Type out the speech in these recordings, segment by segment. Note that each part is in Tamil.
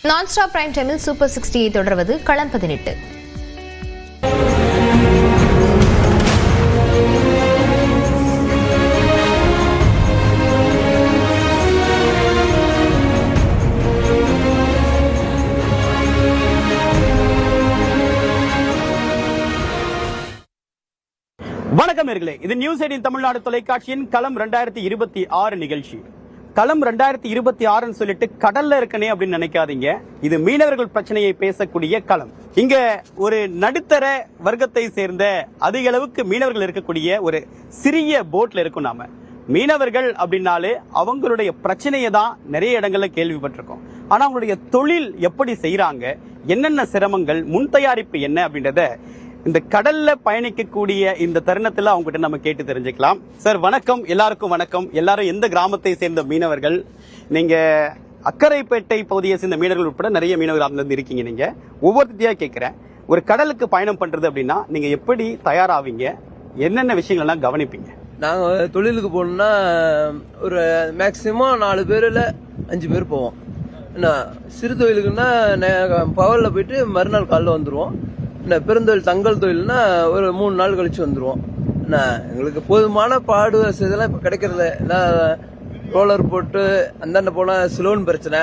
நான்-ஸ்டாப் பிரைம் டைமில் சூப்பர் 60 தொடர்வது களம் 18. வணக்கம் நேயர்களே, இது நியூஸ் 18 தமிழ்நாடு தொலைக்காட்சியின் களம் 2026 நிகழ்ச்சி. களம் 2026 சொல்லிட்டு கடல்ல இருக்கனே அப்படின்னு நினைக்காதீங்க. இது மீனவர்கள் பிரச்சனையை பேசக்கூடிய களம். இங்க ஒரு நடுத்தர வர்க்கத்தை சேர்ந்த அதிக அளவுக்கு மீனவர்கள் இருக்கக்கூடிய ஒரு சிறிய போட்ல இருக்கும். நாம மீனவர்கள் அப்படின்னாலே அவங்களுடைய பிரச்சனையை தான் நிறைய இடங்கள்ல கேள்விப்பட்டிருக்கோம். ஆனா அவங்களுடைய தொழில் எப்படி செய்யறாங்க, என்னென்ன சிரமங்கள், முன் தயாரிப்பு என்ன அப்படின்றத இந்த கடல்ல பயணிக்கக்கூடிய இந்த தருணத்துல அவங்க கிட்ட நம்ம கேட்டு தெரிஞ்சுக்கலாம். சார் வணக்கம். எல்லாருக்கும் வணக்கம். எல்லாரும் எந்த கிராமத்தை சேர்ந்த மீனவர்கள்? நீங்க அக்கரைப்பேட்டை பகுதியை சேர்ந்த மீனவர்கள் உட்பட நிறைய மீனவர்கள் இருந்து இருக்கீங்க. நீங்க ஒவ்வொருத்தையா கேட்கிறேன், ஒரு கடலுக்கு பயணம் பண்றது அப்படின்னா நீங்க எப்படி தயாராவீங்க, என்னென்ன விஷயங்கள் எல்லாம் கவனிப்பீங்க? நாங்க தொழிலுக்கு போனோம்னா ஒரு மேக்சிமம் 4 பேர்ல 5 பேர் போவோம். சிறு தொழிலுக்குன்னா பகல்ல போயிட்டு மறுநாள் காலைல வந்துருவோம். பெருந்தொழில் தங்கல் தொழில்னா ஒரு 3 நாள் கழிச்சு வந்துருவோம். எங்களுக்கு போதுமான பாடு வசதியெல்லாம் இப்ப கிடைக்கிறது. ரோலர் போட்டு அந்தாண்ட போனா சிலோன் பிரச்சனை,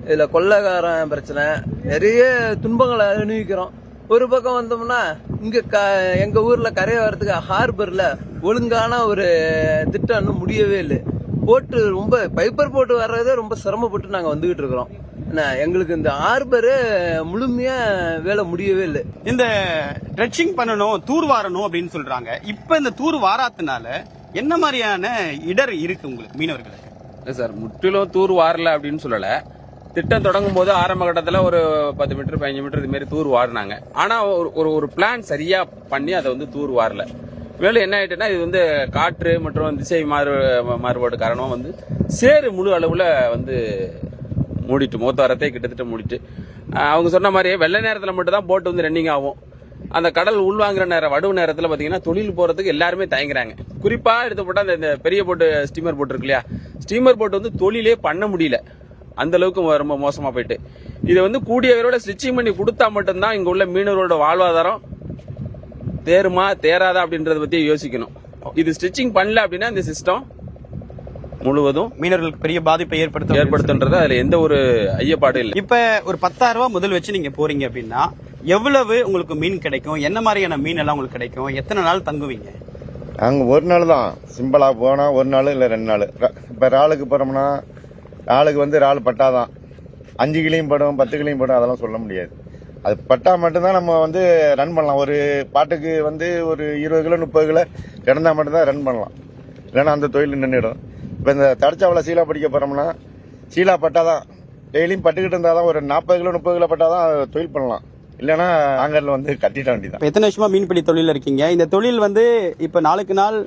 இதுல கொள்ளைக்காரன் பிரச்சனை, நிறைய துன்பங்களை அனுபவிக்கிறோம். ஒரு பக்கம் வந்தோம்னா இங்க எங்க ஊர்ல கரையை வர்றதுக்கு ஹார்பர்ல ஒழுங்கான ஒரு திட்டம் இன்னும் முடியவே இல்லை. போட்டு ரொம்ப பைப்பர் போட்டு வர்றதே ரொம்ப சிரமப்பட்டு நாங்க வந்துகிட்டு இருக்கிறோம். எங்களுக்கு இந்த ஹார்பரு முழுமையா வேலை முடியவே இல்லை. இந்த ட்ரெட்சிங் பண்ணணும், தூர் வாரணும் அப்படின்னு சொல்றாங்க. இப்ப இந்த தூர் வாராத்தினால என்ன மாதிரியான இடர் இருக்கு உங்களுக்கு மீனவர்களுக்கு? இல்லை சார், முற்றிலும் தூர் வாரல அப்படின்னு சொல்லல. திட்டம் தொடங்கும் போது ஆரம்ப கட்டத்துல ஒரு 10 மீட்டர் 15 மீட்டர் இது மாதிரி தூர் வாரினாங்க. ஆனா ஒரு பிளான் சரியா பண்ணி அதை வந்து தூர் வாரல. மேலும் என்ன ஆயிட்டுன்னா, இது வந்து காற்று மற்றும் திசை மாறுபாடு காரணமா வந்து சேறு முழு அளவுல வந்து மூடிட்டு, மோத்தாரத்தை கிட்டத்தட்ட மூடிட்டு, அவங்க சொன்ன மாதிரியே வெள்ளை நேரத்தில் மட்டும் தான் போட்டு வந்து ரன்னிங் ஆகும். அந்த கடல் உள்வாங்குற நேரம், வடுவு நேரத்தில் பார்த்தீங்கன்னா தொழில் போறதுக்கு எல்லாருமே தயங்குறாங்க. குறிப்பா எடுத்து போட்டா இந்த பெரிய போட்டு ஸ்டீமர் போட்டு இருக்கு இல்லையா, ஸ்டீமர் போட்டு வந்து தொழிலே பண்ண முடியல. அந்த அளவுக்கு ரொம்ப மோசமா போயிட்டு, இதை வந்து கூடிய விரைவில் ஸ்டிச்சிங் பண்ணி கொடுத்தா மட்டும்தான் இங்க உள்ள மீனவர்களோட வாழ்வாதாரம் தேருமா தேராதா அப்படின்றத பத்தி யோசிக்கணும். இது ஸ்டிச்சிங் பண்ணல அப்படின்னா இந்த சிஸ்டம் முழுவதும் மீனவர்களுக்கு பெரிய பாதிப்பை ஏற்படுத்துன்றது அதுல எந்த ஒரு ஐயப்பாடு இல்லை. இப்ப ஒரு 10,000 ரூபாய் முதல் வச்சு நீங்க போறீங்க அப்படின்னா எவ்வளவு உங்களுக்கு மீன் கிடைக்கும், என்ன மாதிரியான மீன் எல்லாம் உங்களுக்கு கிடைக்கும், எத்தனை நாள் தங்குவீங்க? நாங்க ஒரு நாள் தான் சிம்பிளா போனா, ஒரு நாள் இல்ல 2 நாள். இப்ப ராளுக்கு போறோம்னா ராளுக்கு வந்து ராள் பட்டாதான் 5 கிளியும் படும் 10 கிளியும் படும், அதெல்லாம் சொல்ல முடியாது. அது பட்டா மட்டும்தான் நம்ம வந்து ரன் பண்ணலாம். ஒரு பாட்டுக்கு வந்து ஒரு 20 கிலோ 30 கிலோ கிடந்தா மட்டும்தான் ரன் பண்ணலாம், இல்லைன்னா அந்த தொழில் நின்றுடும். இப்போ இந்த தடச்சாவளை சீலா பிடிக்க போறோம்னா சீலா பட்டாதான், டெய்லியும் பட்டுக்கிட்டு இருந்தாதான் ஒரு 40 கிலோ 30 கிலோ பட்டாதான் தொழில் பண்ணலாம், இல்லைன்னா ஆங்கர்ல வந்து கட்டிட வேண்டியதான். எத்தனை வருஷமா மீன்பிடி தொழில் இருக்கீங்க? இந்த தொழில் வந்து இப்ப நாளுக்கு நாள்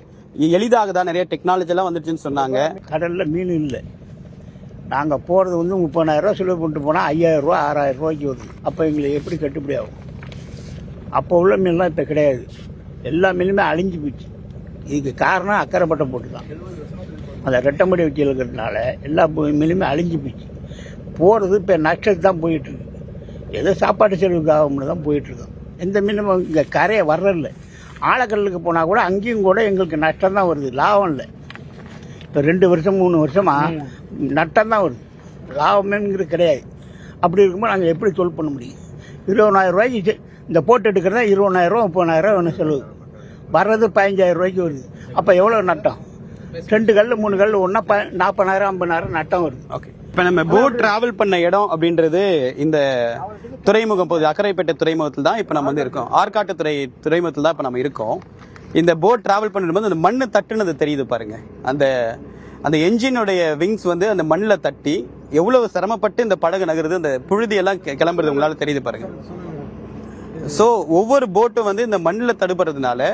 எளிதாகதா? நிறைய டெக்னாலஜி எல்லாம் வந்துருச்சுன்னு சொன்னாங்க. கடல்ல மீன் இல்லை. நாங்கள் போகிறது வந்து 30,000 ரூபா செலவு பண்ணிட்டு போனால் 5,000 ரூபா 6,000 ரூபாய்க்கு வருது. அப்போ எங்களுக்கு எப்படி கட்டுப்படி ஆகும்? அப்போ உள்ள மீன்லாம் இப்போ கிடையாது. எல்லா மீனுமே அழிஞ்சு போச்சு. இதுக்கு காரணம் அக்கரைப்பட்டம் போட்டு தான். அந்த ரெட்டமடி வச்சு இருக்கிறதுனால எல்லா மீனுமே அழிஞ்சு போச்சு. போகிறது இப்போ நஷ்டத்துக்கு தான் போயிட்டுருக்கு. ஏதோ சாப்பாட்டு செலவுக்கு ஆகும்னு தான் போயிட்டுருக்கோம். எந்த மீனும் இங்கே கரையை வர்றதில்லை. ஆழக்கடலுக்கு போனால் கூட அங்கேயும் கூட எங்களுக்கு நஷ்டம் தான் வருது, லாபம் இல்லை. இப்போ 2 வருஷம் 3 வருஷமா நட்டம் தான் வருது, லாபமேங்கிறது கிடையாது. அப்படி இருக்கும்போது நாங்கள் எப்படி தொழில் பண்ண முடியும்? 20,000 ரூபாய்க்கு இந்த போட்டு எடுக்கிறதா 20,000 ரூபா 30,000 ரூபா ஒன்று செலவு, வர்றது 15,000 ரூபாய்க்கு வருது. அப்போ எவ்வளோ நட்டம்? 2 கல் 3 கல் ஒன்றா 40,000 50,000 நட்டம் வருது. ஓகே, இப்போ நம்ம போட் டிராவல் பண்ண இடம் அப்படின்றது இந்த துறைமுகம் போகுது, அக்கரைப்பேட்டை துறைமுகத்தில் தான் இப்போ நம்ம வந்து இருக்கோம். ஆற்காட்டு துறைமுகத்தில் தான் இப்போ நம்ம இருக்கோம். இந்த போட் டிராவல் பண்ணும்போது அந்த மண்ணு தட்டுனது தெரியுது பாருங்க. அந்த என்ஜினுடைய விங்ஸ் வந்து அந்த மண்ணில் தட்டி எவ்வளவு சிரமப்பட்டு இந்த படகு நகருது, அந்த புழுதியெல்லாம் கிளம்புறது உங்களால தெரியுது பாருங்க. ஸோ ஒவ்வொரு போட்டும் வந்து இந்த மண்ணில் தடுப்படுறதுனால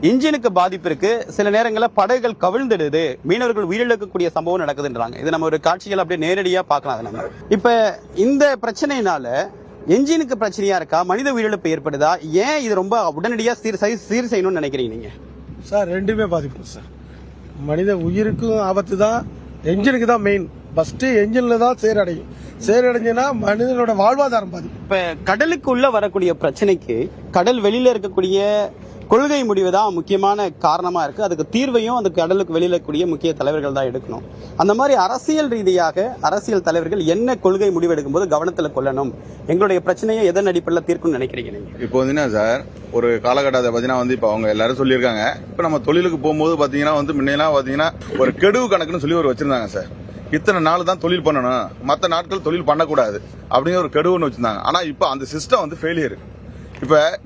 இன்ஜினுக்கு பாதிப்பு இருக்கு. சில நேரங்களில் படகுகள் கவிழ்ந்துடுது, மீனவர்கள் உயிரிழக்கக்கூடிய சம்பவம் நடக்குதுன்றாங்க. இது நம்ம ஒரு காட்சிகள் அப்படியே நேரடியா பார்க்கலாம். நம்ம இப்ப இந்த பிரச்சனையினால என்ஜினுக்கு பிரச்சனையா இருக்கா, மனித உயிரிழப்பு ஏற்படுதா, ஏன் இது ரொம்ப உடனடியா சீர் செய்யணும்னு நினைக்கிறீங்க நீங்க? சார் ரெண்டுமே பாதிக்கும் சார். மனித உயிருக்கும் ஆபத்து தான், என்ஜினுக்கு தான் மெயின். ஃபர்ஸ்ட் என்ஜின்ல தான் சேரடைஞ்சுன்னா மனிதனோட வாழ்வாதாரம் பாதிக்கும். இப்ப கடலுக்குள்ள வரக்கூடிய பிரச்சனைக்கு கடல் வெளியில இருக்கக்கூடிய கொள்கை முடிவு தான் முக்கியமான காரணமா இருக்கு. அதுக்கு தீர்வையும் அந்த கடலுக்கு வெளியில கூடிய முக்கிய தலைவர்கள் தான் எடுக்கணும். அந்த மாதிரி அரசியல் ரீதியாக அரசியல் தலைவர்கள் என்ன கொள்கை முடிவு எடுக்கும் போது கவனத்துல கொள்ளணும், எங்களுடைய பிரச்சனையை எதன் அடிப்படையில் தீர்க்கும்னு நினைக்கிறீங்க நீங்க? இப்போ வந்து என்ன சார், ஒரு காலகட்டத்தை பார்த்தீங்கன்னா வந்து இப்போ அவங்க எல்லாரும் சொல்லியிருக்காங்க. இப்போ நம்ம தொழிலுக்கு போகும்போது பார்த்தீங்கன்னா வந்து முன்னெல்லாம் பார்த்தீங்கன்னா ஒரு கெடுவு கணக்குன்னு சொல்லி ஒரு வச்சிருந்தாங்க சார். இத்தனை நாள் தான் தொழில் பண்ணணும், மற்ற நாட்கள் தொழில் பண்ணக்கூடாது அப்படிங்கிற ஒரு கெடுவுன்னு வச்சிருந்தாங்க. ஆனா இப்போ அந்த சிஸ்டம் வந்து ஃபெயிலியர்.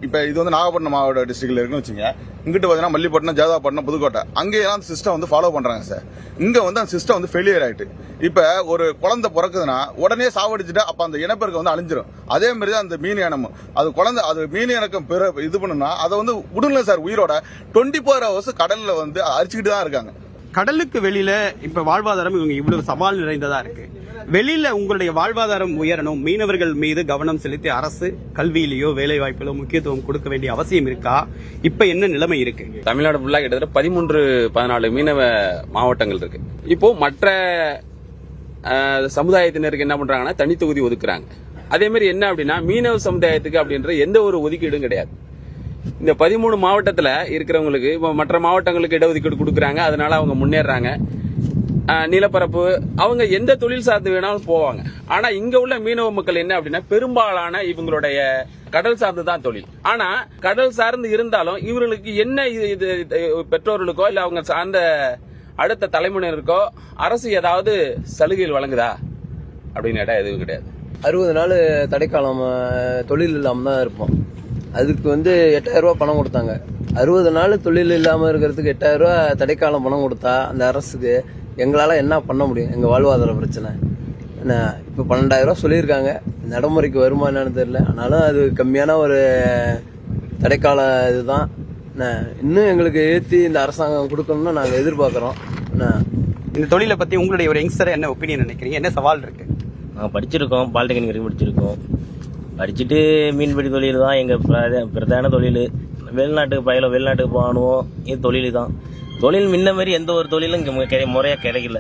இப்ப இது வந்து நாகப்பட்டினம் மாவட்ட டிஸ்ட்ரிக்ட்ல இருக்குன்னு வச்சுங்க. இங்கிட்டு பாத்தீங்கன்னா மல்லிப்பட்டினம், ஜாதாப்பட்டினம், புதுக்கோட்டை அங்கேயெல்லாம் அந்த சிஸ்டம் வந்து ஃபாலோ பண்றாங்க சார். இங்க வந்து அந்த சிஸ்டம் வந்து ஃபெயிலியர் ஆயிட்டு. இப்ப ஒரு குழந்தை பிறக்குதுன்னா உடனே சாவடிச்சுட்டா அப்ப அந்த இனப்பெருக்கம் வந்து அழிஞ்சிரும். அதே மாதிரி தான் அந்த மீன் இனமும், அது மீன் இனக்கம் இது பண்ணுனா அதை வந்து விடுங்க சார், உயிரோட 24 hours கடல்ல வந்து அரிச்சுக்கிட்டு தான் இருக்காங்க. கடலுக்கு வெளியில இப்ப வாழ்வாதாரம் இவங்க இவ்வளவு சவால் நிறைந்ததா இருக்கு. வெளியில உங்களுடைய வாழ்வாதாரம் உயரணும், மீனவர்கள் மீது கவனம் செலுத்தி அரசு கல்வியிலேயோ வேலை வாய்ப்பிலோ முக்கியத்துவம் கொடுக்க வேண்டிய அவசியம் இருக்கா? இப்ப என்ன நிலைமை இருக்கு? தமிழ்நாடு ஃபுல்லா கிட்டத்தட்ட 13-14 மீனவ மாவட்டங்கள் இருக்கு. இப்போ மற்ற சமுதாயத்தினருக்கு என்ன பண்றாங்கன்னா தனி தொகுதி ஒதுக்குறாங்க. அதே மாதிரி என்ன அப்படின்னா மீனவ சமுதாயத்துக்கு அப்படின்ற எந்த ஒரு ஒதுக்கீடும் கிடையாது. இந்த 13 மாவட்டத்துல இருக்கிறவங்களுக்கு இப்போ மற்ற மாவட்டங்களுக்கு இடஒதுக்கீடு கொடுக்குறாங்க. அதனால அவங்க முன்னேறாங்க. நிலப்பரப்பு அவங்க எந்த தொழில் சார்ந்து வேணாலும் போவாங்க. ஆனா இங்க உள்ள மீனவ மக்கள் என்ன அப்படின்னா பெரும்பாலான இவங்களுடைய கடல் சார்ந்து தான் தொழில். ஆனா கடல் சார்ந்து இருந்தாலும் இவர்களுக்கு என்ன இது பெற்றோர்களுக்கோ இல்ல அவங்க சார்ந்த அடுத்த தலைமுறையினருக்கோ அரசு ஏதாவது சலுகைகள் வழங்குதா அப்படின்னு கேட்டா எதுவும் கிடையாது. 60 நாள் தடைக்காலம் தொழில் இல்லாம தான் இருப்போம். அதுக்கு வந்து 8000 ரூபாய் பணம் கொடுத்தாங்க. 60 நாள் தொழில் இல்லாம இருக்கிறதுக்கு 8000 ரூபாய் தடைக்காலம் பணம் கொடுத்தா அந்த அரசுக்கு எங்களால என்ன பண்ண முடியும்? எங்க வாழ்வாதார பிரச்சனை என்ன? இப்ப 12000 ரூபாய் சொல்லியிருக்காங்க. நடைமுறைக்கு வருமா என்னன்னு தெரியல. ஆனாலும் அது கம்மியான ஒரு தடைக்கால இதுதான். இன்னும் எங்களுக்கு ஏற்றி இந்த அரசாங்கம் கொடுக்கணும்னு நாங்க எதிர்பார்க்கிறோம். இந்த தொழிலை பத்தி உங்களுடைய ஒரு யங்ஸ்டர் என்ன ஒப்பீனியன் நினைக்கிறீங்க? என்ன சவால் இருக்கு? நாங்கள் படிச்சிருக்கோம், பாலிடெக்னிக் வரைக்கும் படிச்சிருக்கோம். படிச்சுட்டு மீன்பிடி தொழில் தான் எங்கள் பிரதான தொழில். வெளிநாட்டுக்கு போகணும், இது தொழில் தான். தொழில் முன்ன மாதிரி எந்த ஒரு தொழிலும் இங்கே முறையாக கிடைக்கல.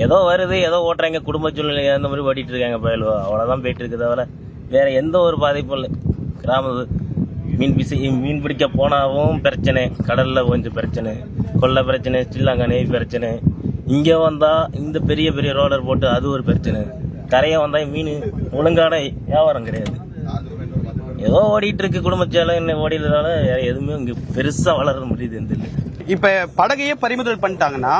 ஏதோ வருது, ஏதோ ஓட்டுறாங்க, குடும்ப சூழ்நிலை அந்த மாதிரி ஓட்டிட்டு இருக்காங்க பயலுவா. அவ்வளோதான் போயிட்டு இருக்கு, தவிர வேற எந்த ஒரு பாதிப்பும் இல்லை. மீன் பிடிக்க போனாவும் பிரச்சனை, கடலில் கொஞ்சம் பிரச்சனை, கொள்ளை பிரச்சனை, ஸ்ரீலங்கா நெய் பிரச்சனை. இங்கே வந்தால் இந்த பெரிய பெரிய ரோலர் போட்டு அது ஒரு பிரச்சனை. கரையை வந்தால் மீன் ஒழுங்கான வியாபாரம் கிடையாது. ஏதோ ஓடிட்டு இருக்கு, குடும்பச்சால என்ன ஓடிடுறதால எதுவுமே இங்கே பெருசாக வளர முடியுது. இப்ப படகையே பறிமுதல் பண்ணிட்டாங்கன்னா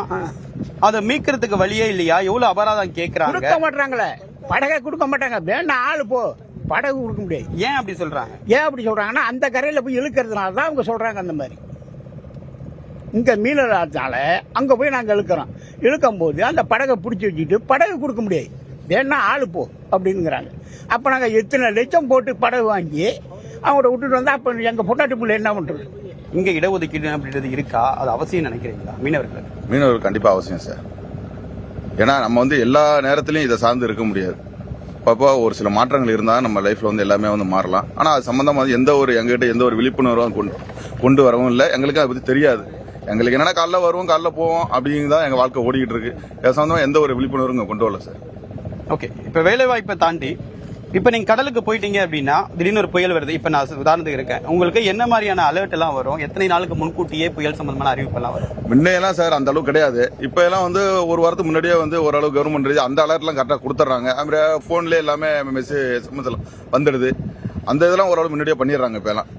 அதை மீட்கிறதுக்கு வழியே இல்லையா? எவ்வளவு அபராதம் கேட்கறாங்க? கொடுக்க மாட்டாங்களே, படகை கொடுக்க மாட்டாங்க. வேணா ஆளு போ, படகு கொடுக்க முடியாது. ஏன் அப்படி சொல்றாங்க? ஏன் அப்படி சொல்றாங்கன்னா அந்த கரையில போய் இழுக்கிறதுனால தான் அவங்க சொல்றாங்க. அந்த மாதிரி இங்க மீனவர்களால அங்க போய் நாங்க இழுக்கும் போது அந்த படகை பிடிச்சி வச்சுட்டு படகு கொடுக்க முடியாது. வேணா ஆளு போ அப்படிங்கிறாங்க. அப்ப நாங்க எத்தனை லட்சம் போட்டு படகு வாங்கி அவங்கள விட்டுட்டு வந்தா அப்ப எங்க பொட்டாட்டி பிள்ளை என்ன பண்றது? இங்க இடஒதுக்கீடு அப்படின்றது இருக்கா? அது அவசியம் நினைக்கிறீங்களா? மீனவர்கள் கண்டிப்பா அவசியம் சார். ஏன்னா நம்ம வந்து எல்லா நேரத்திலயும் இதை சார்ந்து இருக்க முடியாது. அப்போ ஒரு சில மாற்றங்கள் இருந்தா நம்ம லைஃப்ல வந்து எல்லாமே வந்து மாறலாம். ஆனா அது சம்பந்தமா எங்ககிட்ட எந்த ஒரு விழிப்புணர்வும் கொண்டு வரவும் இல்லை. எங்களுக்கு அதை பத்தி தெரியாது. எங்களுக்கு என்னன்னா காலைல வருவோம், காலைல போவோம் அப்படிங்கிறதான் எங்க வாழ்க்கை ஓடிக்கிட்டு இருக்கு. அது சம்பந்தமா எந்த ஒரு விழிப்புணர்வும் கொண்டு வரல சார். ஓகே, இப்ப வேலை வாய்ப்பை தாண்டி இப்ப நீங்க கடலுக்கு போயிட்டீங்க அப்படின்னா திடீர்னு ஒரு புயல் வருது. இப்ப நான் உதாரணத்துக்கு இருக்கேன், உங்களுக்கு என்ன மாதிரியான அலர்ட் எல்லாம் வரும்? எத்தனை நாளுக்கு முன்கூட்டியே புயல் சம்பந்தமான அறிவிப்பு எல்லாம் வரும்? முன்னையெல்லாம் சார் அந்த அளவுக்கு கிடையாது. இப்ப எல்லாம் வந்து ஒரு வாரத்துக்கு முன்னாடியே வந்து ஓரளவு கவர்மெண்ட் அந்த அலர்ட் எல்லாம் கரெக்டா கொடுத்துறாங்க. அப்புறம் போன்ல எல்லாமே மெசேஜ் வந்துடுது. அந்த இதெல்லாம் ஓரளவு முன்னாடியே பண்ணிடுறாங்க இப்ப எல்லாம்.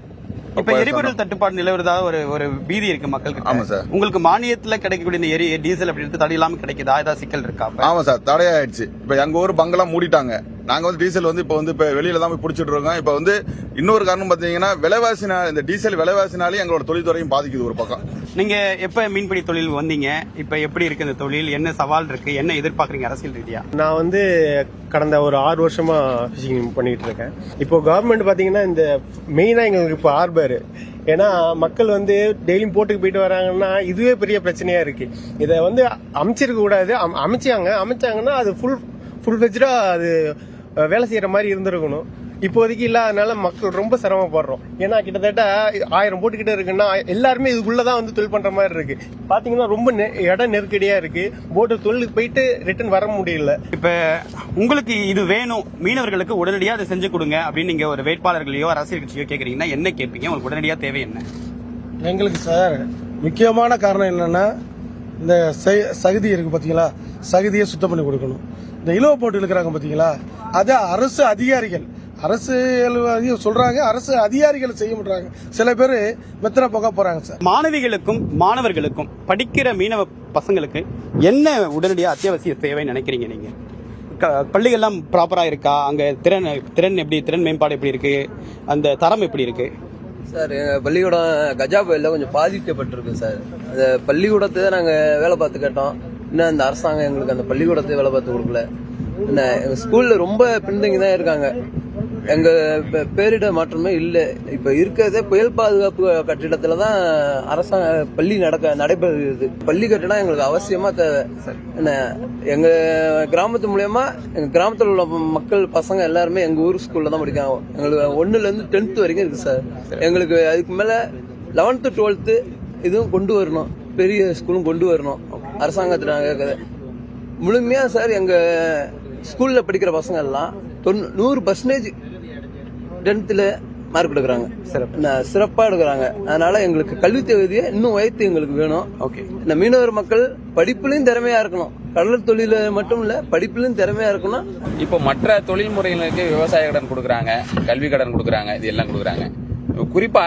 இப்ப எரிபொருள் தட்டுப்பாடு நிலவுறதா ஒரு பீதி இருக்கு மக்களுக்கு. ஆமா சார். உங்களுக்கு மானியத்துல கிடைக்கக்கூடிய இந்த டீசல் அப்படின்னு தடை இல்லாம கிடைக்குதா? ஏதாவது சிக்கல் இருக்கா? ஆமா சார், தடையாயிடுச்சு. இப்ப எங்க ஊர் பங்கெல்லாம் மூடிட்டாங்க. நாங்க வந்து டீசல் வந்து இப்ப வெளியில தான் போய் பிடிச்சிட்டு இருக்கோம். இப்ப வந்து இன்னொரு காரணம் பாத்தீங்கன்னா இந்த டீசல் விலைவாசினாலே எங்களோட தொழில்துறையும் பாதிக்குது ஒரு பக்கம். நீங்க எப்ப மீன்பிடி தொழில் வந்தீங்க? இப்ப எப்படி இருக்கு இந்த தொழில்? என்ன சவால் இருக்கு? என்ன எதிர்பார்க்கறீங்க அரசியல் ரீதியா? நான் வந்து கடந்த ஒரு 6 வருஷமா ஃபிஷிங் பண்ணிட்டு இருக்கேன். இப்போ கவர்மெண்ட் பாத்தீங்கன்னா இந்த மெயினா எங்களுக்கு இப்போ ஹார்பர். ஏன்னா மக்கள் வந்து டெய்லியும் போட்டுக்கு போயிட்டு வராங்கன்னா இதுவே பெரிய பிரச்சனையா இருக்கு. இதை வந்து அமைச்சிருக்க கூடாது. அமைச்சாங்கன்னா அது ஃபுல் ஃபெஜ்டா அது வேலை செய்யற மாதிரி இருந்திருக்கணும். இப்போதைக்கு இல்லாதனால மக்கள் ரொம்ப சிரமப்படுறோம். ஏன்னா கிட்டத்தட்ட 1000 போட்டு கிட்ட இருக்குன்னா எல்லாருமே இதுக்குள்ளதான் வந்து தொழில் பண்ற மாதிரி இருக்கு. பாத்தீங்கன்னா ரொம்ப இடம் நெருக்கடியா இருக்கு. போட்டு தொழிலுக்கு போயிட்டு ரிட்டர்ன் வர முடியல. இப்ப உங்களுக்கு இது வேணும், மீனவர்களுக்கு உடனடியா அதை செஞ்சு கொடுங்க அப்படின்னு நீங்க ஒரு வேட்பாளர்களையோ அரசியல் கட்சியோ கேக்குறீங்கன்னா என்ன கேட்பீங்க? உங்களுக்கு உடனடியா தேவை என்ன? எங்களுக்கு சார் முக்கியமான காரணம் என்னன்னா, இந்த சகதி இருக்கு பாத்தீங்களா, சகதியை சுத்தம் பண்ணி கொடுக்கணும். இந்த இலவ போட்டு இருக்கிறாங்க பாத்தீங்களா, அது அரசு அதிகாரிகள் சொல்றாங்க, அரசு அதிகாரிகள் செய்ய மாட்டாங்க. சில பேர் மெத்தன போக போறாங்க சார். மாணவிகளுக்கும் மாணவர்களுக்கும் படிக்கிற மீனவ பசங்களுக்கு என்ன உடனடியா அத்தியாவசிய தேவை நினைக்கிறீங்க நீங்க? பள்ளிகள்லாம் ப்ராப்பரா இருக்கா? அங்க திறன் எப்படி, திறன் மேம்பாடு எப்படி இருக்கு, அந்த தரம் எப்படி இருக்கு? சார் எங்க பள்ளிக்கூடம் கஜா புயல்ல கொஞ்சம் பாதிக்கப்பட்டிருக்கு சார். அந்த பள்ளிக்கூடத்தை நாங்க வேலை பார்த்து கேட்டோம். இன்னும் அந்த அரசாங்கம் எங்களுக்கு அந்த பள்ளிக்கூடத்தை வேலை பார்த்து கொடுக்கல. என்ன எங்க ஸ்கூல்ல ரொம்ப பின்தங்கி தான் இருக்காங்க. எங்க பேரிட மாற்றமே இல்லை. இப்ப இருக்கிறதே புயல் பாதுகாப்பு கட்டிடத்துல தான் அரசாங்க பள்ளி நடைபெறுகிறது. பள்ளி கட்டிடம் எங்களுக்கு அவசியமா தேவை. என்ன எங்க கிராமத்து மூலியமா எங்க கிராமத்துல உள்ள மக்கள் பசங்க எல்லாருமே எங்க ஊர் ஸ்கூல்ல தான் படிக்காங்க. எங்களுக்கு 1ல இருந்து 10th வரைக்கும் இருக்கு சார். எங்களுக்கு அதுக்கு மேல 11th 12th இதுவும் கொண்டு வரணும், பெரிய ஸ்கூலும் கொண்டு வரணும். அரசாங்கத்துல நாங்க முழுமையா சார் எங்க ஸ்கூல்ல படிக்கிற பசங்க எல்லாம் 100% 10th மார்க் எடுக்கிறாங்க, சிறப்பா எடுக்கிறாங்க. அதனால எங்களுக்கு கல்வி தகுதியை இன்னும் உயர்த்தி எங்களுக்கு வேணும். ஓகே, இந்த மீனவர் மக்கள் படிப்புலயும் திறமையா இருக்கணும். கடல் தொழில மட்டும் இல்ல, படிப்புலயும் திறமையா இருக்கணும். இப்போ மற்ற தொழில் முறைகளுக்கு விவசாய கடன் கொடுக்குறாங்க, கல்வி கடன் கொடுக்குறாங்க, இது எல்லாம் கொடுக்குறாங்க. குறிப்பா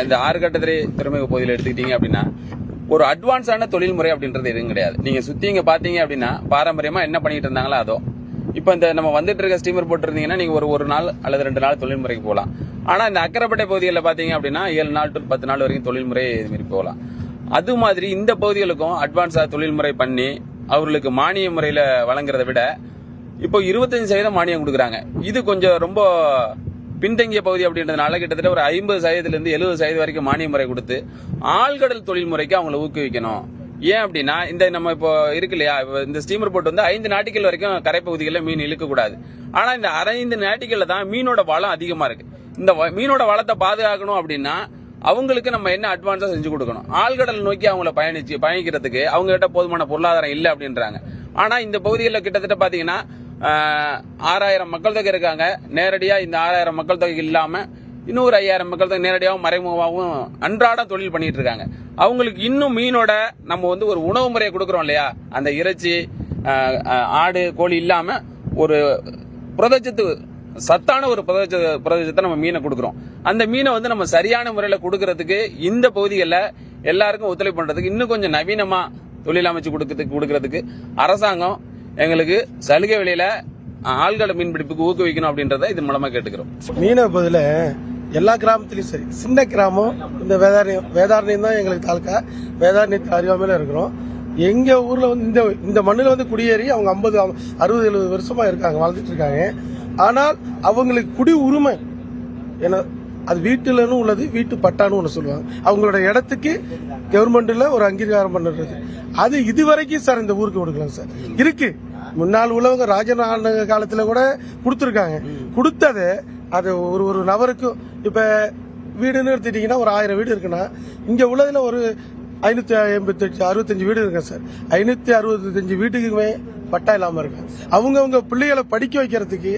இந்த ஆறுகட்டத்திரை துறைமுக பகுதியில் எடுத்துக்கிட்டீங்க அப்படின்னா ஒரு அட்வான்ஸான தொழில் முறை அப்படின்றது எதுவும் கிடையாது. நீங்க சுத்தி இங்க பாத்தீங்க அப்படின்னா பாரம்பரியமா என்ன பண்ணிட்டு இருந்தாங்களோ அதோ. இப்ப இந்த நம்ம வந்துட்டு இருக்க ஸ்டீமர் போட்டுருந்தீங்கன்னா நீங்க ஒரு நாள் அல்லது 2 நாள் தொழில் முறைக்கு போகலாம். ஆனா இந்த அக்கரைப்பட்டை பகுதிகளில் பாத்தீங்க அப்படின்னா 7 நாள் to 10 நாள் வரைக்கும் தொழில் முறை இது மாதிரி போகலாம். அது மாதிரி இந்த பகுதிகளுக்கும் அட்வான்ஸா தொழில் முறை பண்ணி அவர்களுக்கு மானிய முறையில வழங்குறதை விட இப்போ 25% மானியம் கொடுக்குறாங்க. இது கொஞ்சம் ரொம்ப பின்தங்கிய பகுதி அப்படின்றதுனால கிட்டத்தட்ட ஒரு 50% இருந்து 70% வரைக்கும் மானிய முறை கொடுத்து ஆழ்கடல் தொழில் முறைக்கு அவங்களை ஊக்குவிக்கணும். ஏன் அப்படின்னா இந்த நம்ம இப்போ இருக்கு இல்லையா, இந்த ஸ்டீமர் போட் வந்து 5 நாட்டிகள் வரைக்கும் கரைப்பகுதிகளில் மீன் இழுக்க கூடாது. ஆனா இந்த 5 நாட்டிகள்ல தான் மீனோட வளம் அதிகமா இருக்கு. இந்த மீனோட வளத்தை பாதுகாக்கணும் அப்படின்னா அவங்களுக்கு நம்ம என்ன அட்வான்ஸா செஞ்சு கொடுக்கணும். ஆழ்கடல் நோக்கி அவங்கள பயணிக்கிறதுக்கு அவங்க கிட்ட போதுமான பொருளாதாரம் இல்லை அப்படின்றாங்க. ஆனா இந்த பகுதிகளில் கிட்டத்தட்ட பாத்தீங்கன்னா 6000 மக்கள் தொகை இருக்காங்க. நேரடியா இந்த 6000 மக்கள் தொகை இல்லாம இன்னும் ஒரு 5000 மக்கள் தொகை நேரடியாகவும் மறைமுகமாகவும் அன்றாட தொழில் பண்ணிட்டு இருக்காங்க. அவங்களுக்கு இன்னும் மீனோட நம்ம வந்து ஒரு உணவு முறையை கொடுக்கறோம் இல்லையா, அந்த இறைச்சி ஆடு கோழி இல்லாம ஒரு புரதச்சத்து சத்தான ஒரு புரதச்சத்தை நம்ம மீனை கொடுக்கறோம். அந்த மீனை வந்து நம்ம சரியான முறையில கொடுக்கறதுக்கு இந்த பகுதிகளில் எல்லாருக்கும் ஒத்துழைப்பு பண்றதுக்கு இன்னும் கொஞ்சம் நவீனமா தொழில் அமைச்சு கொடுக்கறதுக்கு அரசாங்கம் எங்களுக்கு சலுகை விலையில ஆழ்கடல் மீன்பிடிப்புக்கு ஊக்குவிக்கணும் அப்படின்றத இது மூலமா கேட்டுக்கிறோம். மீனவ பகுதியில எல்லா கிராமத்திலயும் சரி, சின்ன கிராமம் இந்த வேதாரண்யம் தான் எங்களுக்கு தாலுக்கா. வேதாரண்யத்துக்கு அருகாமையில இருக்கிறோம். எங்க ஊர்ல வந்து இந்த மண்ணில் வந்து குடியேறி அவங்க 50, 60, 70 வருஷமா இருக்காங்க, வாழ்ந்துட்டு இருக்காங்க. ஆனால் அவங்களுக்கு குடி உரிமை ஏன்னா அது வீட்டுலன்னு உள்ளது, வீட்டு பட்டான்னு ஒன்று சொல்லுவாங்க. அவங்களோட இடத்துக்கு கவர்மெண்ட்ல ஒரு அங்கீகாரம் பண்ணுறது அது இதுவரைக்கும் சார் இந்த ஊருக்கு கொடுக்கலாம் சார். இருக்கு, முன்னாள் உள்ளவங்க ராஜநாத காலத்துல கூட கொடுத்துருக்காங்க. கொடுத்தது அது ஒரு நபருக்கும் இப்ப வீடுன்னு எடுத்துட்டீங்கன்னா ஒரு 1000 வீடு இருக்குன்னா இங்க உள்ளதுல ஒரு 565 வீடு இருக்கு சார். 565 வீட்டுக்குமே பட்டா இல்லாம இருக்கு. அவங்க பிள்ளைகளை படிக்க வைக்கிறதுக்கு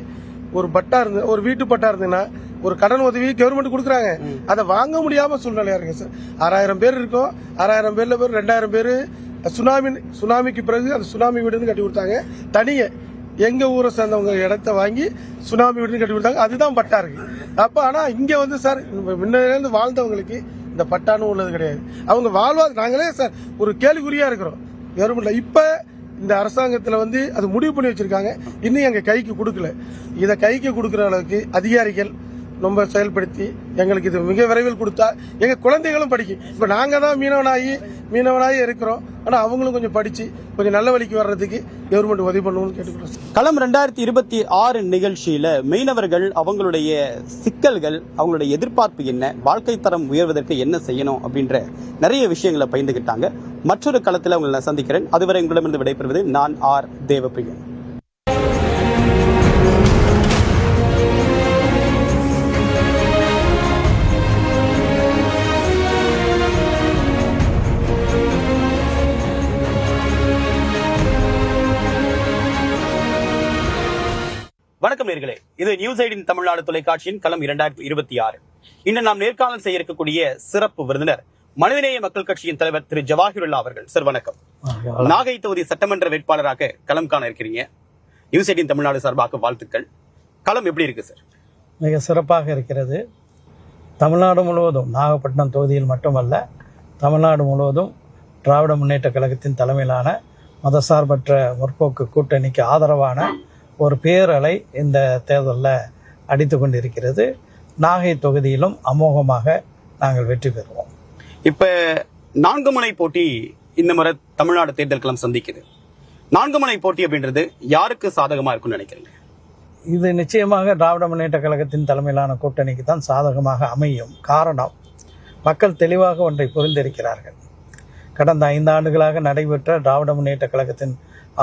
ஒரு பட்டா ஒரு வீட்டு பட்டா இருந்ததுன்னா ஒரு கடன் உதவி கவர்மெண்ட் கொடுக்குறாங்க. அதை வாங்க முடியாம சூழ்நிலையா இருக்கு சார். 6000 பேர் இருக்கோம். 6000 பேர்ல 2000 பேரு சுனாமிக்கு பிறகு அந்த சுனாமி வீடுன்னு கட்டி கொடுத்தாங்க. தனியே எங்க ஊரை சேர்ந்தவங்க இடத்த வாங்கி சுனாமி வீடுன்னு கட்டி கொடுத்தாங்க. அதுதான் பட்டா இருக்கு. அப்ப ஆனா இங்க வந்து சார் முன்னிலிருந்து வாழ்ந்தவங்களுக்கு இந்த பட்டான்னு உள்ளது கிடையாது. அவங்க வாழ்வாது நாங்களே சார் ஒரு கேள்விக்குறியா இருக்கிறோம் கவர்மெண்ட்ல. இப்ப இந்த அரசாங்கத்துல வந்து அது முடிவு பண்ணி வச்சிருக்காங்க, இன்னும் எங்க கைக்கு கொடுக்கல. இதை கைக்கு கொடுக்கற அளவுக்கு அதிகாரிகள் ரொம்ப செயல்படுத்தி எங்களுக்கு இது மிக விரைவில் கொடுத்தா எங்க குழந்தைகளும் படிக்கும். இப்ப நாங்க தான் மீனவனாகி இருக்கிறோம். ஆனா அவங்களும் கொஞ்சம் படிச்சு கொஞ்சம் நல்ல வழிக்கு வர்றதுக்கு கவர்மெண்ட் உதவி பண்ணணும்னு கேட்டுக்கிறோம். களம் 2026 நிகழ்ச்சியில மீனவர்கள் அவங்களுடைய சிக்கல்கள், அவங்களுடைய எதிர்பார்ப்பு என்ன, வாழ்க்கை தரம் உயர்வதற்கு என்ன செய்யணும் அப்படின்ற நிறைய விஷயங்களை பகிர்ந்துகிட்டாங்க. மற்றொரு களத்தில் அவங்களை சந்திக்கிறேன். அதுவரை உங்களிடமிருந்து விடைபெறுவது நான் ஆர் தேவப்பிரியன். இது நியூஸ் 18 தமிழ்நாடு தொலைக்காட்சியின் களம் 2026. இன்று நாம் நேர்காணல் செய்ய இருக்கக்கூடிய சிறப்பு விருந்தினர் மனிதநேய மக்கள் கட்சியின் தலைவர் திரு ஜவாஹிருல்லா அவர்கள். சார் வணக்கம். நாகை தொகுதி சட்டமன்ற வேட்பாளராக களம் காண இருக்கிறீங்க. நியூஸ் 18 தமிழ்நாடு சார்பாக வாழ்த்துக்கள். களம் எப்படி இருக்கு சார்? மிக சிறப்பாக இருக்கிறது. தமிழ்நாடு முழுவதும், நாகப்பட்டினம் தொகுதியில் மட்டுமல்ல, தமிழ்நாடு முழுவதும் திராவிட முன்னேற்ற கழகத்தின் தலைமையிலான மதசார்பற்ற முற்போக்கு கூட்டணிக்கு ஆதரவான ஒரு பேரலை இந்த தேர்தலில் அடித்து கொண்டிருக்கிறது. நாகை தொகுதியிலும் அமோகமாக நாங்கள் வெற்றி பெறுவோம். இப்ப 4 முனை போட்டி இந்த முறை தமிழ்நாடு தேர்தல் களம் சந்திக்குது. 4 முனை போட்டி அப்படின்றது யாருக்கு சாதகமா இருக்கும்னு நினைக்கிறீங்க? இது நிச்சயமாக திராவிட முன்னேற்ற கழகத்தின் தலைமையிலான கூட்டணிக்கு தான் சாதகமாக அமையும். காரணம், மக்கள் தெளிவாக ஒன்றை புரிந்திருக்கிறார்கள். கடந்த 5 ஆண்டுகளாக நடைபெற்ற திராவிட முன்னேற்ற கழகத்தின்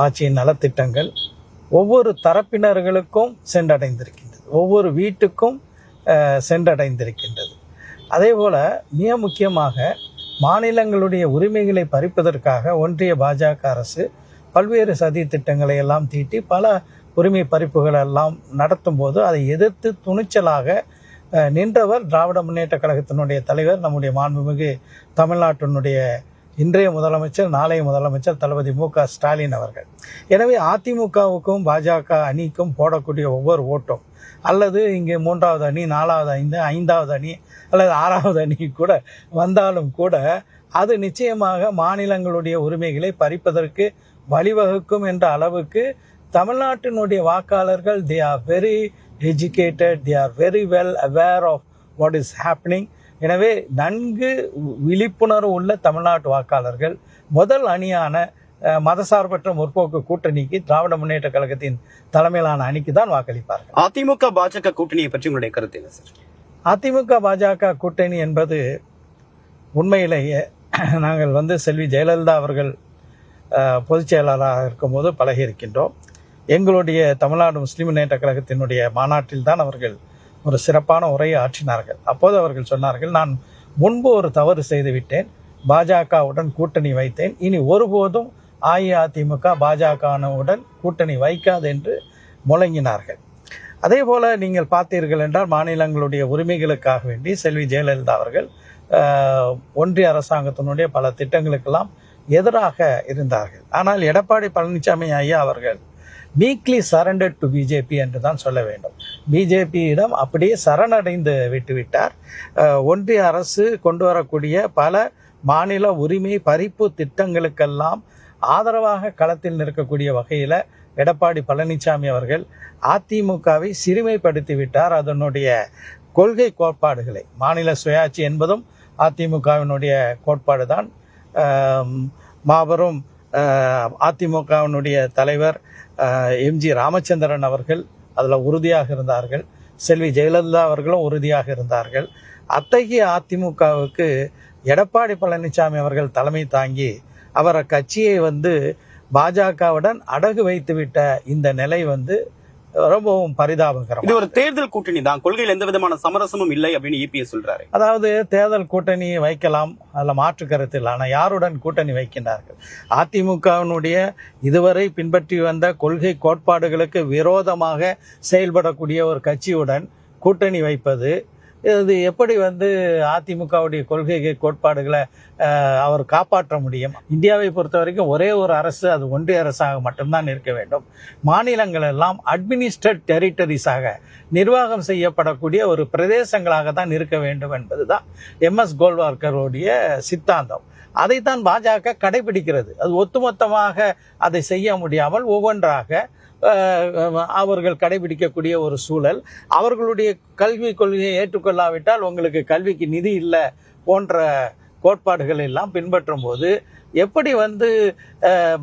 ஆட்சியின் நலத்திட்டங்கள் ஒவ்வொரு தரப்பினர்களுக்கும் சென்றடைந்திருக்கின்றது, ஒவ்வொரு வீட்டுக்கும் சென்றடைந்திருக்கின்றது. அதே போல் மிக முக்கியமாக மாநிலங்களுடைய உரிமைகளை பறிப்பதற்காக ஒன்றிய பாஜக அரசு பல்வேறு சதி திட்டங்களை எல்லாம் தீட்டி பல உரிமை பறிப்புகள் எல்லாம் நடத்தும் போது அதை எதிர்த்து துணிச்சலாக நின்றவர் திராவிட முன்னேற்ற கழகத்தினுடைய தலைவர், நம்முடைய மாண்புமிகு தமிழ்நாட்டினுடைய இன்றைய முதலமைச்சர், நாளைய முதலமைச்சர் தளபதி மு.க. ஸ்டாலின் அவர்கள். எனவே அதிமுகவுக்கும் பாஜக அணிக்கும் போடக்கூடிய ஒவ்வொரு ஓட்டும், அல்லது இங்கே 3வது அணி, 4வது அணி, 5வது அணி அல்லது 6வது அணி கூட வந்தாலும் கூட அது நிச்சயமாக மாநிலங்களுடைய உரிமைகளை பறிப்பதற்கு வழிவகுக்கும் என்ற அளவுக்கு தமிழ்நாட்டினுடைய வாக்காளர்கள் they are very educated, they are very well aware of what is happening. எனவே நன்கு விழிப்புணர்வு உள்ள தமிழ்நாட்டு வாக்காளர்கள் முதல் அணியான மதசார்பற்ற முற்போக்கு கூட்டணிக்கு, திராவிட முன்னேற்ற கழகத்தின் தலைமையிலான அணிக்கு தான் வாக்களிப்பார்கள். அதிமுக பாஜக கூட்டணியை பற்றி உங்களுடைய கருத்து என்ன சார்? அதிமுக பாஜக கூட்டணி என்பது உண்மையிலேயே நாங்கள் செல்வி ஜெயலலிதா அவர்கள் பொதுச் செயலாளராக இருக்கும்போது பழகி இருக்கின்றோம். எங்களுடைய தமிழ்நாடு முஸ்லிம் முன்னேற்ற கழகத்தினுடைய மாநாட்டில் தான் அவர்கள் ஒரு சிறப்பான உரையை ஆற்றினார்கள். அப்போது அவர்கள் சொன்னார்கள், நான் முன்பு ஒரு தவறு செய்துவிட்டேன், பாஜகவுடன் கூட்டணி வைத்தேன், இனி ஒருபோதும் அஇஅதிமுக பாஜகவுடன் கூட்டணி வைக்காது என்று முழங்கினார்கள். அதே போல் நீங்கள் பார்த்தீர்கள் என்றால் மாநிலங்களுடைய உரிமைகளுக்காக வேண்டி செல்வி ஜெயலலிதா அவர்கள் ஒன்றிய அரசாங்கத்தினுடைய பல திட்டங்களுக்கெல்லாம் எதிராக இருந்தார்கள். ஆனால் எடப்பாடி பழனிசாமி ஐயா அவர்கள் மீக்லி சரண்டட் டு பிஜேபி என்று தான் சொல்ல வேண்டும். பிஜேபியிடம் அப்படியே சரணடைந்து விட்டுவிட்டார். ஒன்றிய அரசு கொண்டு வரக்கூடிய பல மாநில உரிமை பறிப்பு திட்டங்களுக்கெல்லாம் ஆதரவாக களத்தில் நிற்கக்கூடிய வகையில் எடப்பாடி பழனிசாமி அவர்கள் அதிமுகவை சிறுமைப்படுத்தி விட்டார். அதனுடைய கொள்கை கோட்பாடுகளை, மாநில சுயாட்சி என்பதும் அதிமுகவினுடைய கோட்பாடு தான். மாபெரும் அதிமுகவினுடைய தலைவர் எம்ஜி ராமச்சந்திரன் அவர்கள் அதில் உறுதியாக இருந்தார்கள். செல்வி ஜெயலலிதா அவர்களும் உறுதியாக இருந்தார்கள். அத்தகைய அதிமுகவுக்கு எடப்பாடி பழனிசாமி அவர்கள் தலைமை தாங்கி அவரை கட்சியை பாஜகவுடன் அடகு வைத்துவிட்ட இந்த நிலை ரொம்பவும் பரிதாபகரம். இது ஒரு தேர்தல் கூட்டணி தான், கொள்கையில் எந்த விதமான சமரசமும் இல்லை அப்படின்னு இபிஎஸ் சொல்றாரு. அதாவது தேர்தல் கூட்டணி வைக்கலாம், அதில் மாற்று கருத்து இல்லை. ஆனால் யாருடன் கூட்டணி வைக்கின்றார்கள்? அதிமுகவினுடைய இதுவரை பின்பற்றி வந்த கொள்கை கோட்பாடுகளுக்கு விரோதமாக செயல்படக்கூடிய ஒரு கட்சியுடன் கூட்டணி வைப்பது, இது எப்படி அதிமுகவுடைய கொள்கை கோட்பாடுகளை அவர் காப்பாற்ற முடியும்? இந்தியாவை பொறுத்த வரைக்கும் ஒரே ஒரு அரசு, அது ஒன்றிய அரசாக மட்டும்தான் இருக்க வேண்டும். மாநிலங்கள் எல்லாம் அட்மினிஸ்ட்ரேட் டெரிட்டரிஸாக, நிர்வாகம் செய்யப்படக்கூடிய ஒரு பிரதேசங்களாக தான் இருக்க வேண்டும் என்பதுதான் MS கோல்வார்கருடைய சித்தாந்தம். அதைத்தான் பாஜக கடைபிடிக்கிறது. அது ஒட்டுமொத்தமாக அதை செய்ய முடியாமல் ஒவ்வொன்றாக அவர்கள் கடைபிடிக்கக்கூடிய ஒரு சூழல். அவர்களுடைய கல்வி கொள்கையை ஏற்றுக்கொள்ளாவிட்டால் உங்களுக்கு கல்விக்கு நிதி இல்லை போன்ற கோட்பாடுகள் எல்லாம் பின்பற்றும் போது எப்படி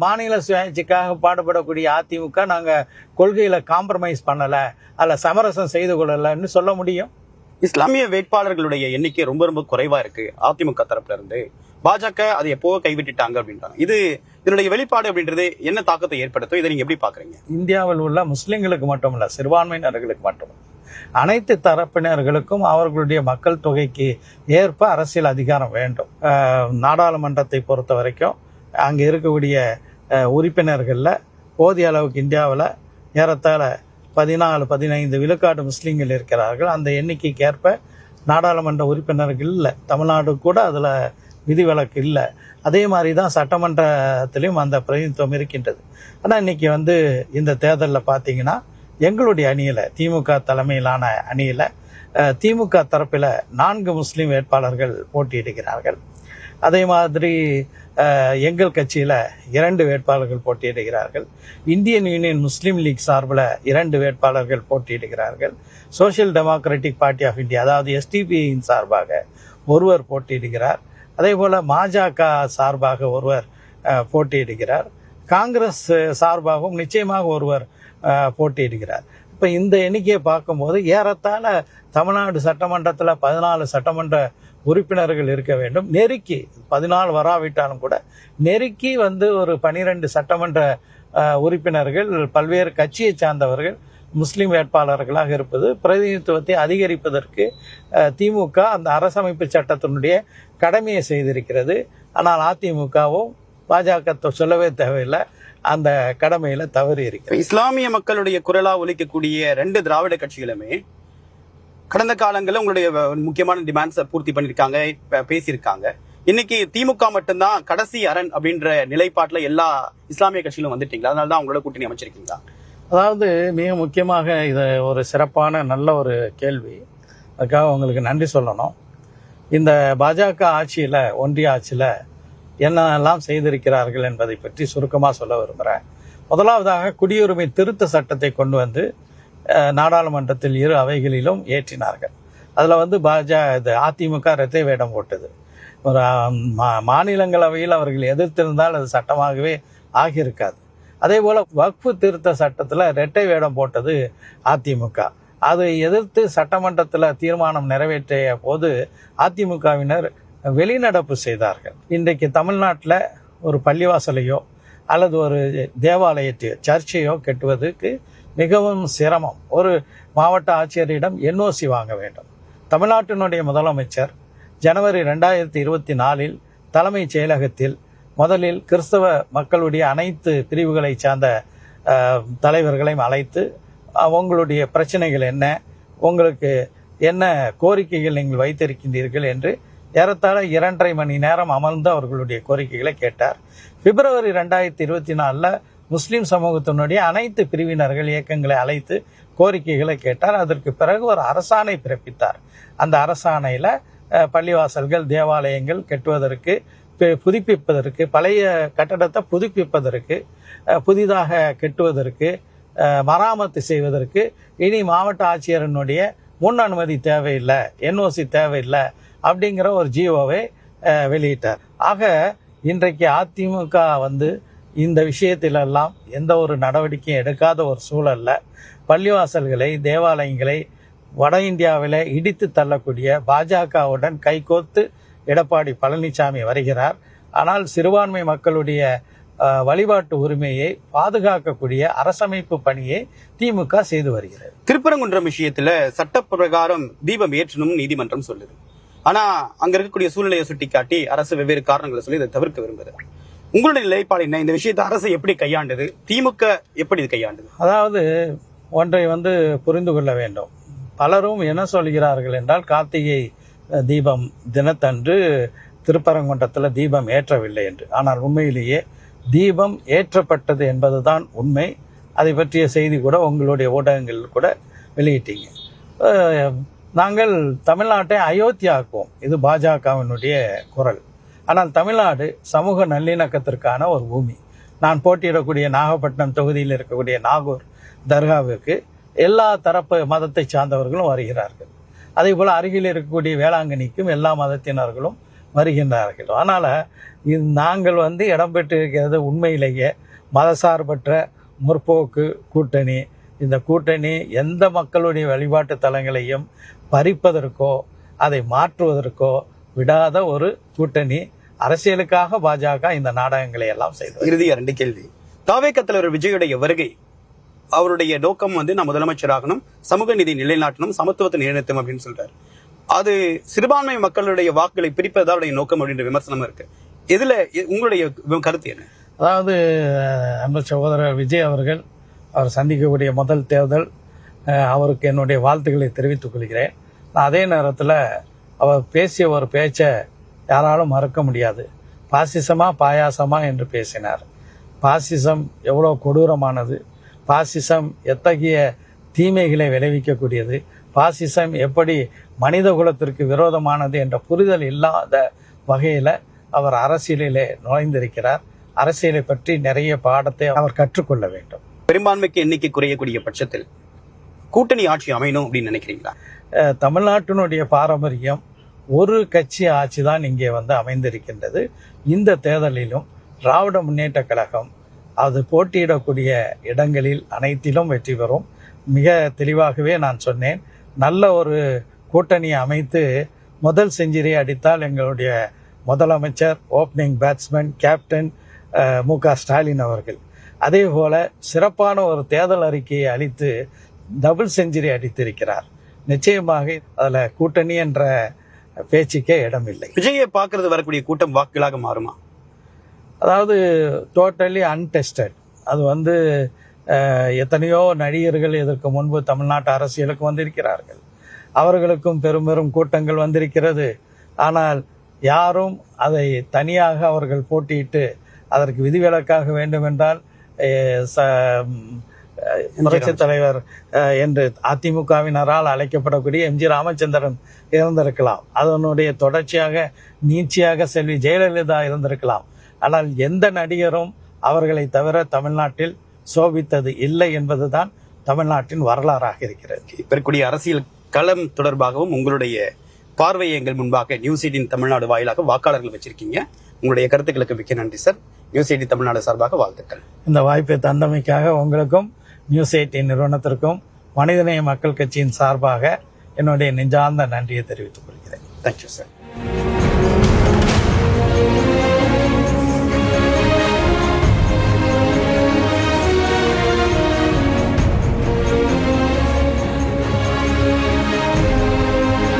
மாநில சுயாட்சிக்காக பாடுபடக்கூடிய அதிமுக நாங்கள் கொள்கையில் காம்ப்ரமைஸ் பண்ணலை, அதில் சமரசம் செய்து கொள்ளலைன்னு சொல்ல முடியும்? இஸ்லாமிய வேட்பாளர்களுடைய எண்ணிக்கை ரொம்ப ரொம்ப குறைவா இருக்கு அதிமுக தரப்புல இருந்து. பாஜக அதை எப்போ கைவிட்டுட்டாங்க அப்படின்றாங்க. இதனுடைய வெளிப்பாடு அப்படின்றது என்ன தாக்கத்தை ஏற்படுத்தும்? இதை நீங்க எப்படி பாக்குறீங்க? இந்தியாவில் உள்ள முஸ்லிம்களுக்கு மட்டுமல்ல, சிறுபான்மையினர்களுக்கு மட்டுமல்ல, அனைத்து தரப்பினர்களுக்கும் அவர்களுடைய மக்கள் தொகைக்கு ஏற்ப அரசியல் அதிகாரம் வேண்டும். நாடாளுமன்றத்தை பொறுத்த வரைக்கும் அங்கே இருக்கக்கூடிய உறுப்பினர்களில் போதிய அளவுக்கு இந்தியாவில் ஏறத்தாழ 14-15 விழுக்காடு முஸ்லீம்கள் இருக்கிறார்கள். அந்த எண்ணிக்கைக்கு ஏற்ப நாடாளுமன்ற உறுப்பினர்கள் இல்லை. தமிழ்நாடு கூட அதில் விதிவிலக்கு இல்லை. அதே மாதிரி தான் சட்டமன்றத்திலையும் அந்த பிரதிநிதித்துவம் இருக்கின்றது. ஆனால் இன்னைக்கு இந்த தேர்தலில் பார்த்தீங்கன்னா எங்களுடைய அணியில், திமுக தலைமையிலான அணியில் திமுக தரப்பில் 4 முஸ்லீம் வேட்பாளர்கள் போட்டியிடுகிறார்கள். அதே மாதிரி எங்கள் கட்சியில் 2 வேட்பாளர்கள் போட்டியிடுகிறார்கள். இந்தியன் யூனியன் முஸ்லீம் லீக் சார்பில் 2 வேட்பாளர்கள் போட்டியிடுகிறார்கள். Social Democratic Party of India, அதாவது எஸ்டிபியின் சார்பாக ஒருவர் போட்டியிடுகிறார். அதே போல் பாஜக சார்பாக ஒருவர் போட்டியிடுகிறார். காங்கிரஸ் சார்பாகவும் நிச்சயமாக ஒருவர் போட்டியிடுகிறார். இப்போ இந்த எண்ணிக்கையை பார்க்கும்போது ஏறத்தாழ தமிழ்நாடு சட்டமன்றத்தில் 14 சட்டமன்ற உறுப்பினர்கள் இருக்க வேண்டும். நெருக்கி 14 வராவிட்டாலும் கூட நெருக்கி ஒரு 12 சட்டமன்ற உறுப்பினர்கள் பல்வேறு கட்சியை சார்ந்தவர்கள் முஸ்லீம் வேட்பாளர்களாக இருப்பது பிரதிநிதித்துவத்தை அதிகரிப்பதற்கு திமுக அந்த அரசமைப்பு சட்டத்தினுடைய கடமையை செய்திருக்கிறது. ஆனால் அதிமுகவும் பாஜக சொல்லவே தேவையில்லை, அந்த கடமையில தவறி இருக்கிறது. இஸ்லாமிய மக்களுடைய குரலா ஒலிக்கக்கூடிய 2 திராவிட கட்சிகளுமே கடந்த காலங்களில் உங்களுடைய முக்கியமான டிமாண்ட்ஸை பூர்த்தி பண்ணியிருக்காங்க, பேசியிருக்காங்க. இன்னைக்கு திமுக மட்டும்தான் கடைசி அரண் அப்படின்ற நிலைப்பாட்டில் எல்லா இஸ்லாமிய கட்சிகளும் வந்துட்டீங்களா? அதனால தான் உங்களோட கூட்டணி அமைச்சிருக்கீங்களா? அதாவது மிக முக்கியமாக இது ஒரு சிறப்பான நல்ல ஒரு கேள்வி. அதுக்காக உங்களுக்கு நன்றி சொல்லணும். இந்த பாஜக ஆட்சியில், ஒன்றிய ஆட்சியில் என்னெல்லாம் செய்திருக்கிறார்கள் என்பதை பற்றி சுருக்கமாக சொல்ல விரும்புகிறேன். முதலாவதாக குடியுரிமை திருத்த சட்டத்தை கொண்டு நாடாளுமன்றத்தில் 2 அவைகளிலும் ஏற்றினார்கள். அதில் அதிமுக இரட்டை வேடம் போட்டது. ஒரு மாநிலங்களவையில் அவர்கள் எதிர்த்திருந்தால் அது சட்டமாகவே ஆகியிருக்காது. அதே போல் வக்ஃபு திருத்த சட்டத்தில் இரட்டை வேடம் போட்டது அதிமுக. அதை எதிர்த்து சட்டமன்றத்தில் தீர்மானம் நிறைவேற்றிய போது அதிமுகவினர் வெளிநடப்பு செய்தார்கள். இன்றைக்கு தமிழ்நாட்டில் ஒரு பள்ளிவாசலையோ அல்லது ஒரு தேவாலயத்தையோ சர்ச்சையோ கட்டுவதற்கு மிகவும் சிரமம். ஒரு மாவட்ட ஆட்சியரிடம் NOC வாங்க வேண்டும். தமிழ்நாட்டினுடைய முதலமைச்சர் ஜனவரி 2024 தலைமைச் செயலகத்தில் முதலில் கிறிஸ்தவ மக்களுடைய அனைத்து பிரிவுகளை சார்ந்த தலைவர்களையும் அழைத்து உங்களுடைய பிரச்சனைகள் என்ன, உங்களுக்கு என்ன கோரிக்கைகள் நீங்கள் வைத்திருக்கின்றீர்கள் என்று ஏறத்தாழ 2.5 மணி நேரம் அமர்ந்து அவர்களுடைய கோரிக்கைகளை கேட்டார். பிப்ரவரி 2024 முஸ்லீம் சமூகத்தினுடைய அனைத்து பிரிவினர்கள் இயக்கங்களை அழைத்து கோரிக்கைகளை கேட்டார். அதற்கு பிறகு ஒரு அரசாணை பிறப்பித்தார். அந்த அரசாணையில் பள்ளிவாசல்கள், தேவாலயங்கள் கட்டுவதற்கு, புதுப்பிப்பதற்கு, பழைய கட்டடத்தை புதுப்பிப்பதற்கு, புதிதாக கட்டுவதற்கு, மராமத்து செய்வதற்கு இனி மாவட்ட ஆட்சியரனுடைய முன் அனுமதி தேவையில்லை, NOC தேவையில்லை அப்படிங்கிற ஒரு ஜியோவை வெளியிட்டார். ஆக இன்றைக்கு அதிமுக இந்த விஷயத்திலெல்லாம் எந்த ஒரு நடவடிக்கையும் எடுக்காத ஒரு சூழல்ல பள்ளிவாசல்களை, தேவாலயங்களை வட இந்தியாவில் இடித்து தள்ளக்கூடிய பாஜகவுடன் கைகோத்து எடப்பாடி பழனிசாமி வருகிறார். ஆனால் சிறுபான்மை மக்களுடைய வழிபாட்டு உரிமையை பாதுகாக்கக்கூடிய அரசமைப்பு பணியை திமுக செய்து வருகிறது. திருப்பரங்குன்றம் விஷயத்துல சட்டப்பிரகாரம் தீபம் ஏற்றணும் நீதிமன்றம் சொல்லுது. ஆனா அங்க இருக்கக்கூடிய சூழ்நிலையை சுட்டிக்காட்டி அரசு வெவ்வேறு காரணங்களை சொல்லி இதை தவிர்க்க விரும்புது. உங்களுடைய நிலைப்பாடு என்ன? இந்த விஷயத்தை அரசு எப்படி கையாண்டது? திமுக எப்படி இது கையாண்டது? அதாவது ஒன்றை புரிந்து கொள்ள வேண்டும். பலரும் என்ன சொல்கிறார்கள் என்றால், கார்த்திகை தீபம் தினத்தன்று திருப்பரங்குன்றத்தில் தீபம் ஏற்றவில்லை என்று. ஆனால் உண்மையிலேயே தீபம் ஏற்றப்பட்டது என்பதுதான் உண்மை. அதை பற்றிய செய்தி கூட உங்களுடைய ஊடகங்கள் கூட வெளியிட்டீங்க. நாங்கள் தமிழ்நாட்டை அயோத்தியாக்குவோம், இது பாஜகவினுடைய குரல். ஆனால் தமிழ்நாடு சமூக நல்லிணக்கத்திற்கான ஒரு பூமி. நான் போட்டியிடக்கூடிய நாகப்பட்டினம் தொகுதியில் இருக்கக்கூடிய நாகூர் தர்காவிற்கு எல்லா தரப்பு மதத்தை சார்ந்தவர்களும் வருகிறார்கள். அதே போல் அருகில் இருக்கக்கூடிய வேளாங்கண்ணிக்கும் எல்லா மதத்தினர்களும் வருகின்றார்கள். அதனால் நாங்கள் இடம்பெற்றிருக்கிறது உண்மையிலேயே மதசார்பற்ற முற்போக்கு கூட்டணி. இந்த கூட்டணி எந்த மக்களுடைய வழிபாட்டு தலங்களையும் பறிப்பதற்கோ அதை மாற்றுவதற்கோ விடாத ஒரு கூட்டணி. அரசியலுக்காக பாஜக இந்த நாடகங்களை எல்லாம் செய்தது. இறுதியா 2 கேள்வி. தாவேக தலைவர் விஜயுடைய வருகை, அவருடைய நோக்கம் நான் முதலமைச்சராகணும், சமூக நீதி நிலைநாட்டணும், சமத்துவத்தை நிலைநிறுத்தணும் அப்படின்னு சொல்றாரு. அது சிறுபான்மை மக்களுடைய வாக்குகளை பிரிப்பதாவுடைய நோக்கம் அப்படின்ற விமர்சனம் இருக்கு. இதுல உங்களுடைய கருத்து என்ன? அதாவது அன்பு சகோதரர் விஜய் அவர்கள் அவர் சந்திக்கக்கூடிய முதல் தேர்தல் அவருக்கு என்னுடைய வாழ்த்துக்களை தெரிவித்துக் கொள்கிறேன். நான் அதே நேரத்தில் அவர் பேசிய ஒரு பேச்சை யாராலும் மறக்க முடியாது. பாசிசமா பாயாசமா என்று பேசினார். பாசிசம் எவ்வளோ கொடூரமானது, பாசிசம் எத்தகைய தீமைகளை விளைவிக்கக்கூடியது, பாசிசம் எப்படி மனித குலத்திற்கு விரோதமானது என்ற புரிதல் இல்லாத வகையில் அவர் அரசியலிலே நுழைந்திருக்கிறார். அரசியலை பற்றி நிறைய பாடத்தை அவர் கற்றுக்கொள்ள வேண்டும். பெரும்பான்மைக்கு எண்ணிக்கை குறையக்கூடிய பட்சத்தில் கூட்டணி ஆட்சி அமையணும் அப்படின்னு நினைக்கிறீங்களா? தமிழ்நாட்டினுடைய பாரம்பரியம் ஒரு கட்சி ஆட்சி தான் இங்கே அமைந்திருக்கின்றது. இந்த தேர்தலிலும் திராவிட முன்னேற்ற கழகம் அது போட்டியிடக்கூடிய இடங்களில் அனைத்திலும் வெற்றி பெறும். மிக தெளிவாகவே நான் சொன்னேன், நல்ல ஒரு கூட்டணியை அமைத்து முதல் செஞ்சுரி அடித்தால் எங்களுடைய முதலமைச்சர், ஓப்பனிங் பேட்ஸ்மேன், கேப்டன் மு.க. ஸ்டாலின் அவர்கள் அதே போல சிறப்பான ஒரு தேர்தல் அறிக்கையை அளித்து டபுள் செஞ்சுரி அடித்திருக்கிறார். நிச்சயமாக அதில் கூட்டணி என்ற பேச்சுக்கே இடமில்லை. விஜயை பார்க்கறது வரக்கூடிய கூட்டம் வாக்குகளாக மாறுமா? அதாவது டோட்டலி அன்டெஸ்டட். அது எத்தனையோ நடிகர்கள் இதற்கு முன்பு தமிழ்நாட்டு அரசியலுக்கு வந்திருக்கிறார்கள். அவர்களுக்கும் பெரும் பெரும் கூட்டங்கள் வந்திருக்கிறது. ஆனால் யாரும் அதை தனியாக அவர்கள் போட்டியிட்டு அதற்கு விதிவிலக்காக வேண்டுமென்றால் புரட்சித் தலைவர் என்று அதிமுகவினரால் அழைக்கப்படக்கூடிய எம்.ஜி. ராமச்சந்திரன் இருந்திருக்கலாம். அதனுடைய தொடர்ச்சியாக நீட்சியாக செல்வி ஜெயலலிதா இருந்திருக்கலாம். ஆனால் எந்த நடிகரும் அவர்களை தவிர தமிழ்நாட்டில் சோபித்தது இல்லை என்பதுதான் தமிழ்நாட்டின் வரலாறாக இருக்கிறது. இப்பக்கூடிய அரசியல் களம் தொடர்பாகவும் உங்களுடைய பார்வையை எங்கள் முன்பாக நியூஸ் 18 தமிழ்நாடு வாயிலாக வாக்காளர்கள் வச்சிருக்கீங்க. உங்களுடைய கருத்துக்களுக்கு மிக்க நன்றி சார். நியூஸ் 18 தமிழ்நாடு சார்பாக வாழ்த்துக்கள். இந்த வாய்ப்பை தந்தமைக்காக உங்களுக்கும் நியூஸ் 18 நிறுவனத்திற்கும் மனிதநேய மக்கள் கட்சியின் சார்பாக என்னுடைய நெஞ்சார்ந்த நன்றியை தெரிவித்துக் கொள்கிறேன். Thank you sir.